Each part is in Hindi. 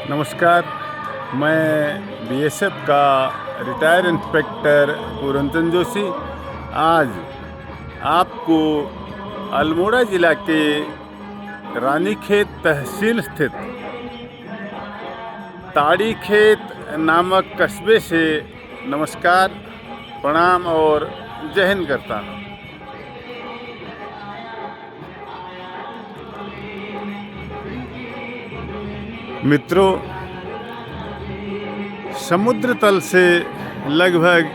नमस्कार। मैं बीएसएफ का रिटायर इंस्पेक्टर पूरनचंद जोशी आज आपको अल्मोड़ा ज़िला के रानीखेत तहसील स्थित ताड़ीखेत नामक कस्बे से नमस्कार, प्रणाम और जय हिंद करता हूँ। मित्रों, समुद्र तल से लगभग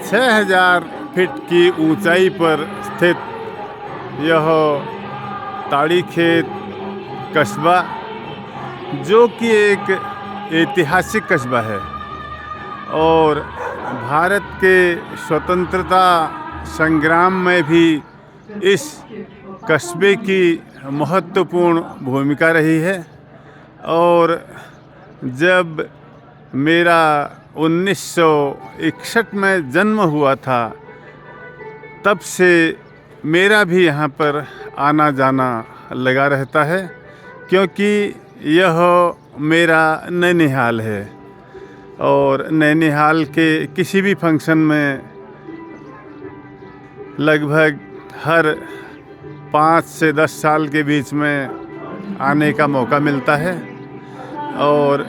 6000 फीट की ऊंचाई पर स्थित यह ताड़ीखेत कस्बा, जो कि एक ऐतिहासिक कस्बा है और भारत के स्वतंत्रता संग्राम में भी इस कस्बे की महत्वपूर्ण भूमिका रही है। और जब मेरा 1961 में जन्म हुआ था, तब से मेरा भी यहाँ पर आना जाना लगा रहता है, क्योंकि यह मेरा नैनीहाल है और नैनीहाल के किसी भी फंक्शन में लगभग हर 5 से 10 साल के बीच में आने का मौका मिलता है। और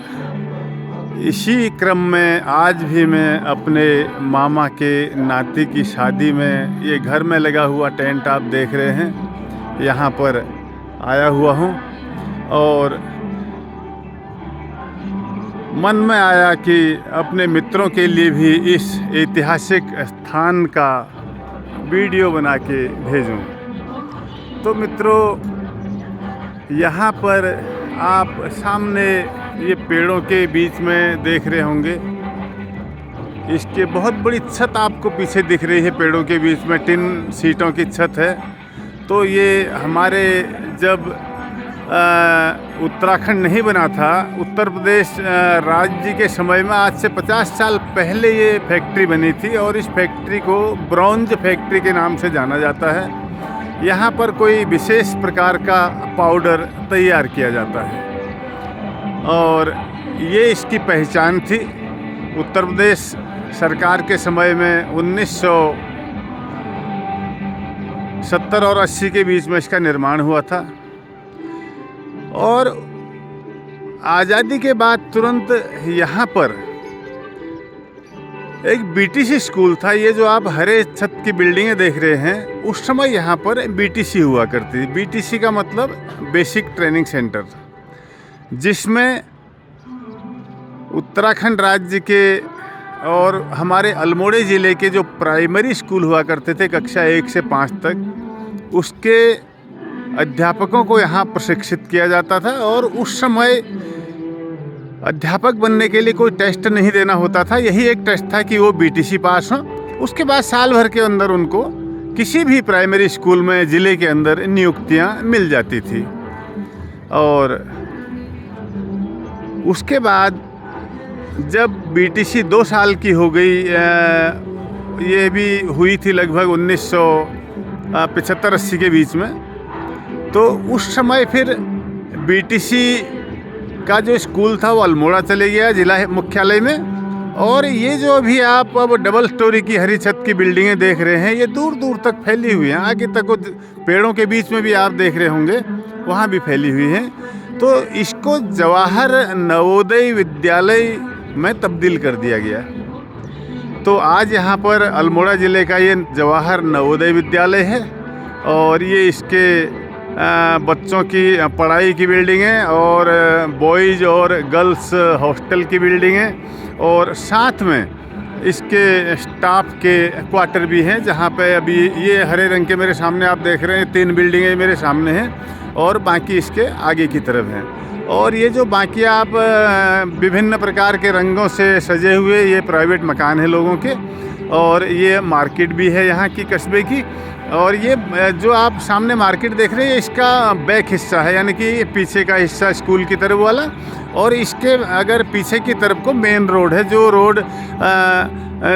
इसी क्रम में आज भी मैं अपने मामा के नाती की शादी में, ये घर में लगा हुआ टेंट आप देख रहे हैं, यहाँ पर आया हुआ हूँ और मन में आया कि अपने मित्रों के लिए भी इस ऐतिहासिक स्थान का वीडियो बना के भेजूँ। तो मित्रों, यहाँ पर आप सामने ये पेड़ों के बीच में देख रहे होंगे, इसके बहुत बड़ी छत आपको पीछे दिख रही है। पेड़ों के बीच में टिन सीटों की छत है। तो ये हमारे जब उत्तराखंड नहीं बना था, उत्तर प्रदेश राज्य के समय में, आज से 50 साल पहले ये फैक्ट्री बनी थी और इस फैक्ट्री को ब्रॉन्ज फैक्ट्री के नाम से जाना जाता है। यहाँ पर कोई विशेष प्रकार का पाउडर तैयार किया जाता है और ये इसकी पहचान थी। उत्तर प्रदेश सरकार के समय में 1970 और 80 के बीच में इसका निर्माण हुआ था। और आज़ादी के बाद तुरंत यहाँ पर एक बीटीसी स्कूल था। ये जो आप हरे छत की बिल्डिंगें देख रहे हैं, उस समय यहाँ पर बीटीसी हुआ करती थी। बीटीसी का मतलब बेसिक ट्रेनिंग सेंटर, जिसमें उत्तराखंड राज्य के और हमारे अल्मोड़ा ज़िले के जो प्राइमरी स्कूल हुआ करते थे कक्षा 1 से 5 तक, उसके अध्यापकों को यहाँ प्रशिक्षित किया जाता था। और उस समय अध्यापक बनने के लिए कोई टेस्ट नहीं देना होता था, यही एक टेस्ट था कि वो बीटीसी पास हों। उसके बाद साल भर के अंदर उनको किसी भी प्राइमरी स्कूल में ज़िले के अंदर नियुक्तियाँ मिल जाती थी। और उसके बाद जब बीटीसी 2 साल की हो गई, ये भी हुई थी लगभग 1975-80 के बीच में, तो उस समय फिर बीटीसी का जो स्कूल था वो अल्मोड़ा चले गया जिला मुख्यालय में। और ये जो अभी आप अब डबल स्टोरी की हरी छत की बिल्डिंगें देख रहे हैं, ये दूर दूर तक फैली हुई हैं। आगे तक वो पेड़ों के बीच में भी आप देख रहे होंगे, वहाँ भी फैली हुई हैं। तो इसको जवाहर नवोदय विद्यालय में तब्दील कर दिया गया। तो आज यहाँ पर अल्मोड़ा ज़िले का ये जवाहर नवोदय विद्यालय है और ये इसके बच्चों की पढ़ाई की बिल्डिंग है और बॉयज़ और गर्ल्स हॉस्टल की बिल्डिंग है। और साथ में इसके स्टाफ के क्वार्टर भी हैं, जहाँ पे अभी ये हरे रंग के मेरे सामने आप देख रहे हैं 3 बिल्डिंगें मेरे सामने हैं और बाकी इसके आगे की तरफ हैं। और ये जो बाकी आप विभिन्न प्रकार के रंगों से सजे हुए ये प्राइवेट मकान हैं लोगों के, और ये मार्केट भी है यहाँ की कस्बे की। और ये जो आप सामने मार्केट देख रहे हैं, इसका बैक हिस्सा है, यानी कि पीछे का हिस्सा स्कूल की तरफ वाला। और इसके अगर पीछे की तरफ को मेन रोड है, जो रोड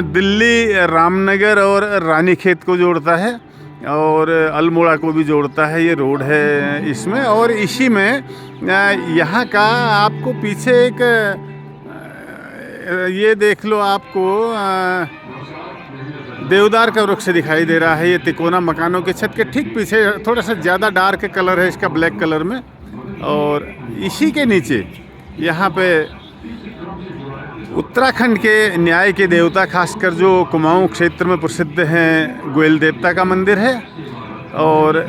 दिल्ली, रामनगर और रानीखेत को जोड़ता है। और अल्मोड़ा को भी जोड़ता है, ये रोड है इसमें। और इसी में यहाँ का आपको पीछे एक ये देख लो, आपको देवदार का वृक्ष दिखाई दे रहा है। ये तिकोना मकानों के छत के ठीक पीछे थोड़ा सा ज़्यादा डार्क कलर है इसका, ब्लैक कलर में। और इसी के नीचे यहाँ पे उत्तराखंड के न्याय के देवता, खासकर जो कुमाऊं क्षेत्र में प्रसिद्ध हैं, गोयल देवता का मंदिर है। और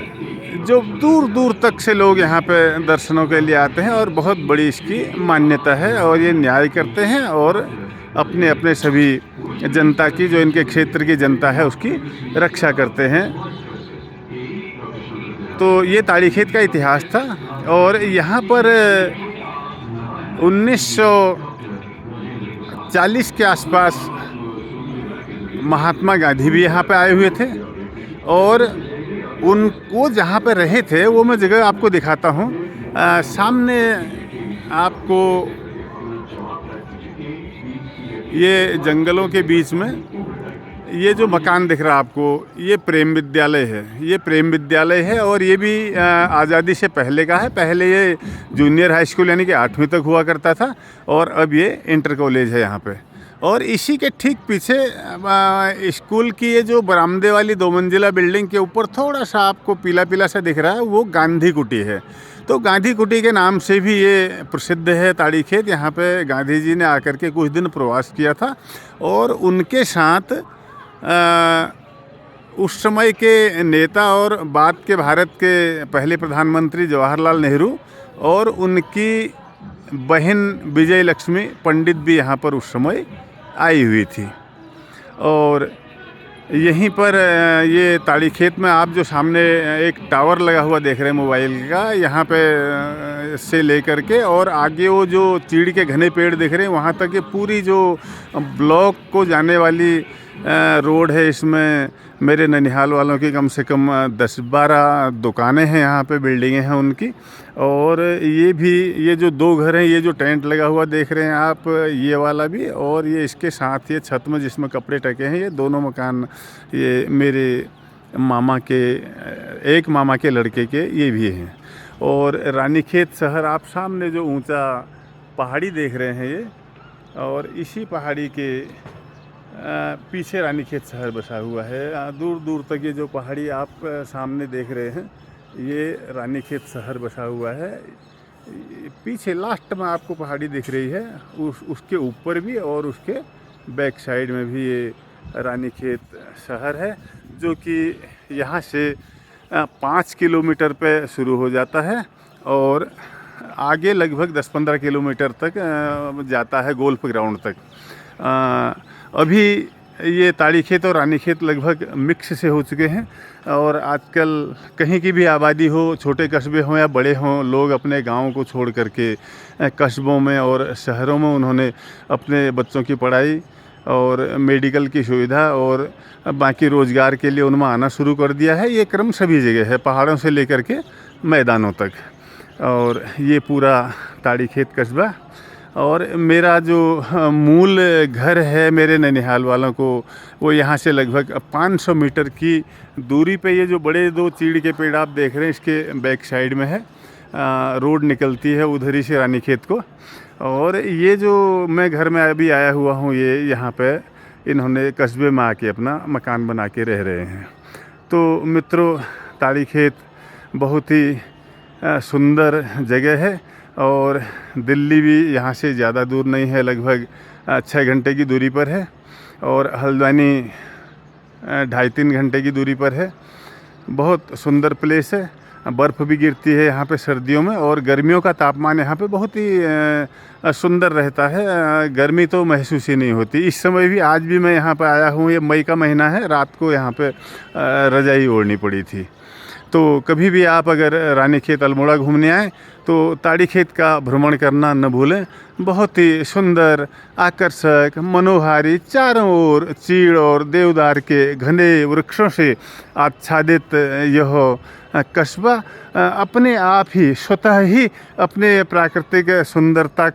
जो दूर दूर तक से लोग यहाँ पे दर्शनों के लिए आते हैं और बहुत बड़ी इसकी मान्यता है। और ये न्याय करते हैं और अपने अपने सभी जनता की, जो इनके क्षेत्र की जनता है, उसकी रक्षा करते हैं। तो ये ताड़ीखेत का इतिहास था। और यहाँ पर 1940 के आसपास महात्मा गांधी भी यहाँ पे आए हुए थे। और वो जहाँ पे रहे थे वो मैं जगह आपको दिखाता हूँ। सामने आपको ये जंगलों के बीच में ये जो मकान दिख रहा है आपको, ये प्रेम विद्यालय है। ये प्रेम विद्यालय है और ये भी आज़ादी से पहले का है। पहले ये जूनियर हाई स्कूल यानी कि 8वीं तक हुआ करता था और अब ये इंटर कॉलेज है यहाँ पे। और इसी के ठीक पीछे स्कूल की ये जो बरामदे वाली 2 मंजिला बिल्डिंग के ऊपर थोड़ा सा आपको पीला पीला सा दिख रहा है, वो गांधी कुटी है। तो गांधी कुटी के नाम से भी ये प्रसिद्ध है ताड़ीखेत। यहाँ पे गांधी जी ने आकर के कुछ दिन प्रवास किया था और उनके साथ उस समय के नेता और बाद के भारत के पहले प्रधानमंत्री जवाहरलाल नेहरू और उनकी बहन विजय लक्ष्मी पंडित भी यहाँ पर उस समय आई हुई थी। और यहीं पर ये ताड़ीखेत में आप जो सामने एक टावर लगा हुआ देख रहे हैं मोबाइल का, यहाँ पे से लेकर के और आगे वो जो चीड़ के घने पेड़ दिख रहे हैं वहाँ तक ये पूरी जो ब्लॉक को जाने वाली रोड है। इसमें मेरे ननिहाल वालों की कम से कम 10-12 दुकानें हैं, यहाँ पे बिल्डिंगें हैं उनकी। और ये भी, ये जो 2 घर हैं, ये जो टेंट लगा हुआ देख रहे हैं आप, ये वाला भी, और ये इसके साथ ये छत में जिसमें कपड़े टके हैं, ये दोनों मकान ये मेरे मामा के, एक मामा के लड़के के ये भी हैं। और रानीखेत शहर आप सामने जो ऊंचा पहाड़ी देख रहे हैं ये, और इसी पहाड़ी के पीछे रानीखेत शहर बसा हुआ है। दूर दूर तक ये जो पहाड़ी आप सामने देख रहे हैं, ये रानीखेत शहर बसा हुआ है। पीछे लास्ट में आपको पहाड़ी दिख रही है, उसके ऊपर भी और उसके बैक साइड में भी ये रानीखेत शहर है, जो कि यहाँ से 5 किलोमीटर पे शुरू हो जाता है और आगे लगभग 10-15 किलोमीटर तक जाता है गोल्फ ग्राउंड तक। अभी ये ताड़ीखेत और रानीखेत लगभग मिक्स से हो चुके हैं। और आजकल कहीं की भी आबादी हो, छोटे कस्बे हों या बड़े हों, लोग अपने गाँव को छोड़ करके कस्बों में और शहरों में उन्होंने अपने बच्चों की पढ़ाई और मेडिकल की सुविधा और बाकी रोज़गार के लिए उनमें आना शुरू कर दिया है। ये क्रम सभी जगह है, पहाड़ों से लेकर के मैदानों तक। और ये पूरा ताड़ीखेत कस्बा। और मेरा जो मूल घर है मेरे ननिहाल वालों को, वो यहाँ से लगभग 500 मीटर की दूरी पे ये जो बड़े 2 चीड़ के पेड़ आप देख रहे हैं, इसके बैक साइड में है। रोड निकलती है उधर ही से रानीखेत को। और ये जो मैं घर में अभी आया हुआ हूँ, ये यहाँ पे इन्होंने कस्बे में आके अपना मकान बना के रह रहे हैं। तो मित्रों, ताड़ीखेत बहुत ही सुंदर जगह है और दिल्ली भी यहाँ से ज़्यादा दूर नहीं है, लगभग 6 घंटे की दूरी पर है। और हल्द्वानी 2.5-3 घंटे की दूरी पर है। बहुत सुंदर प्लेस है। बर्फ़ भी गिरती है यहाँ पे सर्दियों में, और गर्मियों का तापमान यहाँ पे बहुत ही सुंदर रहता है। गर्मी तो महसूस ही नहीं होती। इस समय भी, आज भी मैं यहाँ पे आया हूँ, ये मई का महीना है, रात को यहाँ पे रज़ाई ओढ़नी पड़ी थी। तो कभी भी आप अगर रानीखेत अल्मोड़ा घूमने आएँ तो ताड़ीखेत का भ्रमण करना न भूलें। बहुत ही सुंदर, आकर्षक, मनोहारी, चारों ओर चीड़ और देवदार के घने वृक्षों से आच्छादित यह कस्बा अपने आप ही स्वतः ही अपने प्राकृतिक सुंदरता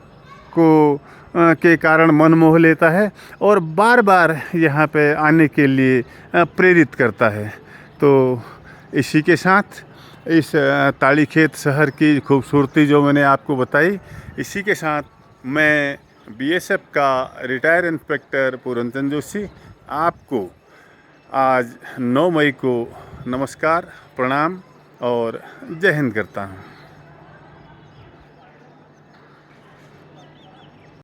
को के कारण मन मोह लेता है और बार बार यहाँ पे आने के लिए प्रेरित करता है। तो इसी के साथ इस ताड़ीखेत शहर की खूबसूरती जो मैंने आपको बताई, इसी के साथ मैं बीएसएफ का रिटायर इंस्पेक्टर पूरनचंद जोशी आपको आज 9 मई को नमस्कार, प्रणाम और जय हिंद करता हूँ।